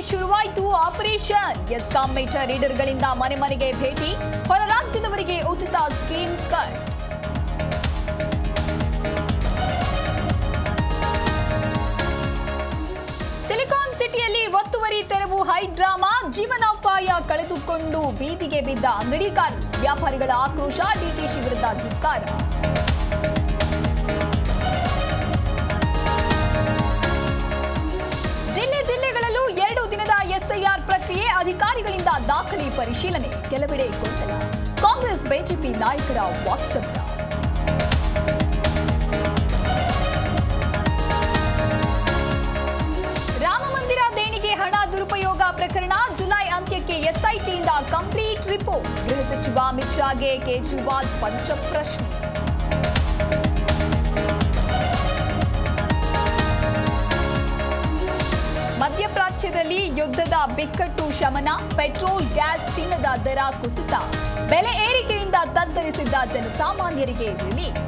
ಶುರುವಾಯಿತು operation. ESCOM metre ರೀಡರ್ಗಳಿಂದ ಮನೆ ಮನೆಗೆ ಭೇಟಿ, ಹೊರ ರಾಜ್ಯದವರಿಗೆ ಉಚಿತ ಸ್ಕೀಮ್ ಕಟ್. ಸಿಲಿಕಾನ್ ಸಿಟಿಯಲ್ಲಿ ಒತ್ತುವರಿ ತೆರವು ಹೈಡ್ರಾಮಾ, ಜೀವನೋಪಾಯ ಕಳೆದುಕೊಂಡು ಬೀದಿಗೆ ಬಿದ್ದ ಅಂಗಡಿಕಾರರು, ವ್ಯಾಪಾರಿಗಳ ಆಕ್ರೋಶ, ಡಿಕೆಶಿ ವಿರುದ್ಧ ಧಿಕ್ಕಾರ. ಜಿಲ್ಲೆಗಳಲ್ಲೂ 2 ದಿನದ ಎಸ್ಐಆರ್ ಪ್ರಕ್ರಿಯೆ, ಅಧಿಕಾರಿಗಳಿಂದ ದಾಖಲೆ ಪರಿಶೀಲನೆ, ಕೆಲವೆಡೆ ಗೊಂದಲ. ಕಾಂಗ್ರೆಸ್ ಬಿಜೆಪಿ ನಾಯಕರ ವಾಟ್ಸಪ್. ರಾಮ ಮಂದಿರ ದೇಣಿಗೆ ಹಣ ದುರುಪಯೋಗ ಪ್ರಕರಣ, ಜುಲೈ ಅಂತ್ಯಕ್ಕೆ ಎಸ್ಐಟಿಯಿಂದ ಕಂಪ್ಲೀಟ್ ರಿಪೋರ್ಟ್. ಗೃಹ ಸಚಿವ ಅಮಿತ್ ಶಾಗೆ ಕೇಜ್ರಿವಾಲ್ ಪಂಚ ಪ್ರಶ್ನೆ. ಮಧ್ಯಪ್ರಾಚ್ಯದಲ್ಲಿ ಯುದ್ಧದ ಬಿಕ್ಕಟ್ಟು ಶಮನ, ಪೆಟ್ರೋಲ್, ಗ್ಯಾಸ್, ಚಿನ್ನದ ದರ ಕುಸಿತ, ಬೆಲೆ ಏರಿಕೆಯಿಂದ ತತ್ತರಿಸಿದ್ದ ಜನಸಾಮಾನ್ಯರಿಗೆ ರಿಲೀಫ್.